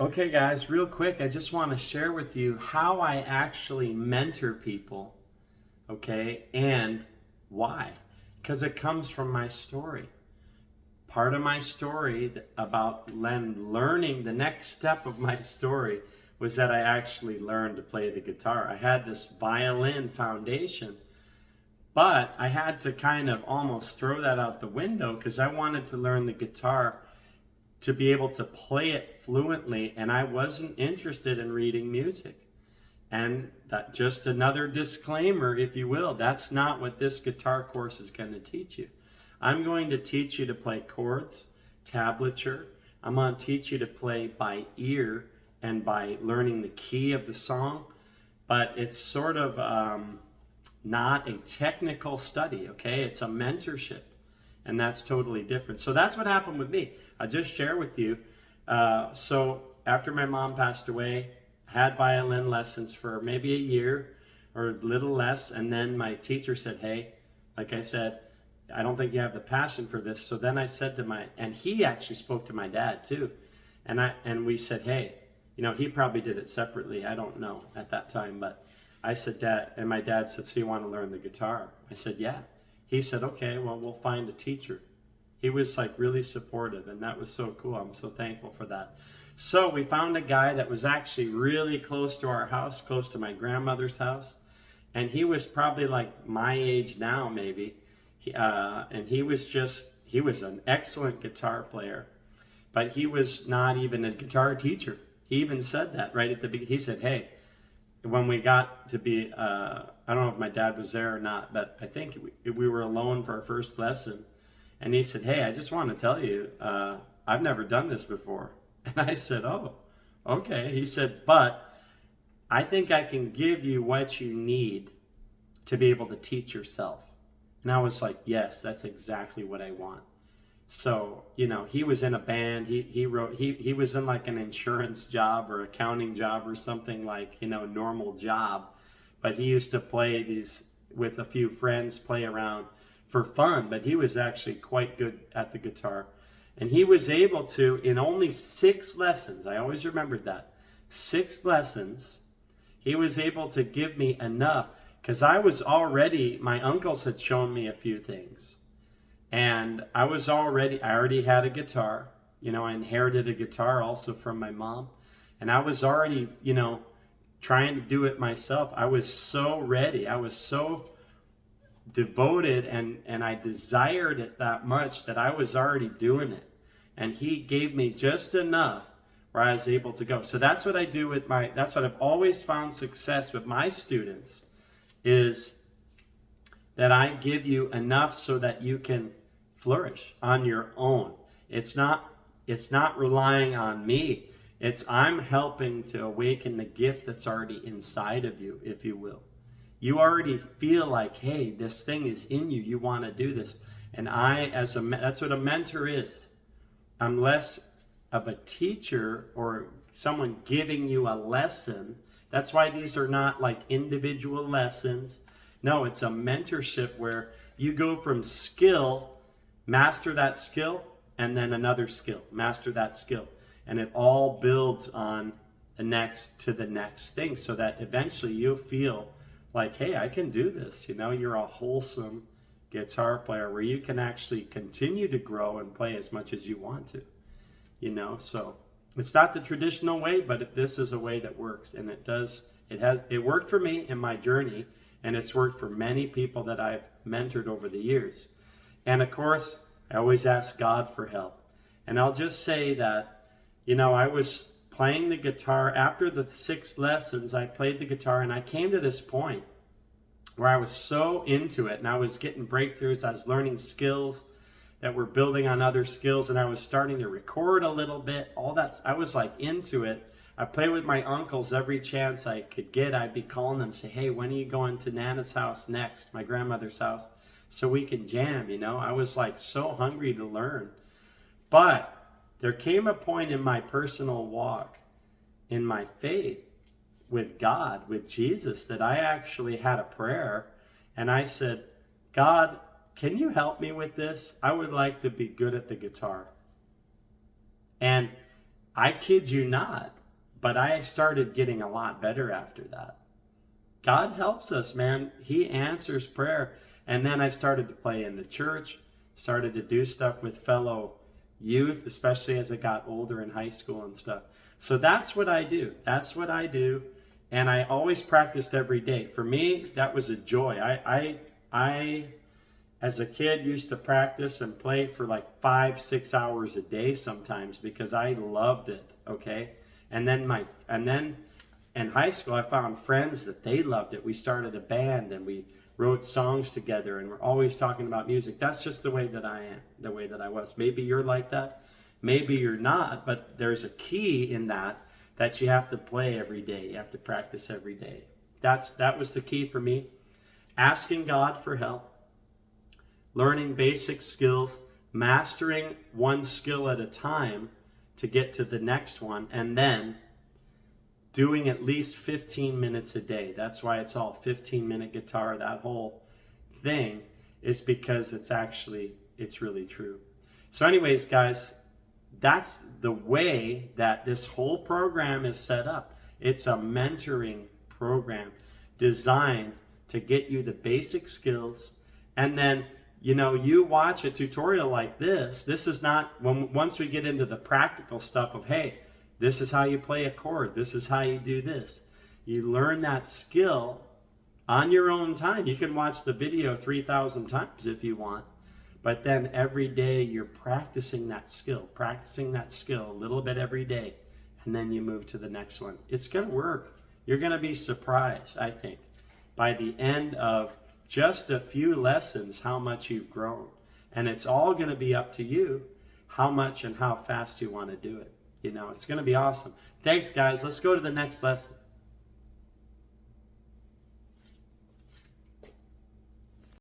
Okay, guys, real quick, I just want to share with you how I actually mentor people, okay, and why. Because it comes from my story. Part of my story about learning, the next step of my story was that I actually learned to play the guitar. I had this violin foundation, but I had to kind of almost throw that out the window because I wanted to learn the guitar to be able to play it fluently, and I wasn't interested in reading music. And that, just another disclaimer, if you will, that's not what this guitar course is going to teach you. I'm going to teach you to play chords, tablature. I'm going to teach you to play by ear and by learning the key of the song. But it's sort of not a technical study, okay? It's a mentorship, and that's totally different. So that's what happened with me. I'll just share with you. So after my mom passed away, had violin lessons for maybe a year or a little less, and then my teacher said, hey, like I said, I don't think you have the passion for this. So then I said to and he actually spoke to my dad too, and we said, hey, he probably did it separately, I don't know at that time, but I said, Dad, and my dad said, so you want to learn the guitar? I said, yeah. He said, okay, well, we'll find a teacher. He was like really supportive, and that was so cool. I'm so thankful for that. So we found a guy that was actually really close to our house, close to my grandmother's house. And he was probably like my age now, maybe. And he was an excellent guitar player, but he was not even a guitar teacher. He even said that right at the beginning. He said, hey, when we got to be, I don't know if my dad was there or not, but I think we were alone for our first lesson. And he said, hey, I just want to tell you, I've never done this before. And I said, oh, okay. He said, but I think I can give you what you need to be able to teach yourself. And I was like, yes, that's exactly what I want. So, he was in a band. He was in like an insurance job or accounting job or something like, normal job. But he used to play these with a few friends, play around for fun. But he was actually quite good at the guitar. And he was able to, in only 6 lessons, I always remembered that, 6 lessons, he was able to give me enough, because my uncles had shown me a few things. And I already had a guitar. I inherited a guitar also from my mom. And I was already, trying to do it myself. I was so ready. I was so devoted, and I desired it that much that I was already doing it. And he gave me just enough where I was able to go. So that's what I do that's what I've always found success with my students, is that I give you enough so that you can flourish on your own. It's not relying on me. I'm helping to awaken the gift that's already inside of you, if you will. You already feel like, hey, this thing is in you. You want to do this. And that's what a mentor is. I'm less of a teacher or someone giving you a lesson. That's why these are not like individual lessons. No, it's a mentorship where you go from skill, master that skill, and then another skill, master that skill. And it all builds on the next thing, so that eventually you'll feel like, hey, I can do this. You're a wholesome guitar player where you can actually continue to grow and play as much as you want to. So it's not the traditional way, but this is a way that works, and it worked for me in my journey, and it's worked for many people that I've mentored over the years. And of course, I always ask God for help. And I'll just say that, I was playing the guitar. After the 6 lessons, I played the guitar, and I came to this point where I was so into it, and I was getting breakthroughs. I was learning skills that were building on other skills, and I was starting to record a little bit. I was like into it. I played with my uncles every chance I could get. I'd be calling them, say, hey, when are you going to Nana's house next, my grandmother's house, so we can jam, I was like so hungry to learn. But there came a point in my personal walk, in my faith with God, with Jesus, that I actually had a prayer, and I said, God, can you help me with this? I would like to be good at the guitar. And I kid you not, but I started getting a lot better after that. God helps us, man. He answers prayer. And then I started to play in the church, started to do stuff with fellow youth, especially as I got older in high school and stuff. So that's what I do. That's what I do. And I always practiced every day. For me, that was a joy. I as a kid used to practice and play for like 5-6 hours a day sometimes because I loved it. Okay. And then in high school, I found friends that they loved it. We started a band and we wrote songs together, and we're always talking about music. That's just the way that I am, the way that I was. Maybe you're like that, maybe you're not, but there's a key in that you have to play every day. You have to practice every day. That was the key for me. Asking God for help, learning basic skills, mastering one skill at a time to get to the next one, and then doing at least 15 minutes a day. That's why it's all 15-minute guitar. That whole thing is because it's really true. So anyways, guys, that's the way that this whole program is set up. It's a mentoring program designed to get you the basic skills. And then, you watch a tutorial like this. This is not, once we get into the practical stuff of, hey, this is how you play a chord. This is how you do this. You learn that skill on your own time. You can watch the video 3,000 times if you want. But then every day you're practicing that skill a little bit every day. And then you move to the next one. It's going to work. You're going to be surprised, I think, by the end of just a few lessons, how much you've grown. And it's all going to be up to you how much and how fast you want to do it. It's going to be awesome. Thanks, guys. Let's go to the next lesson.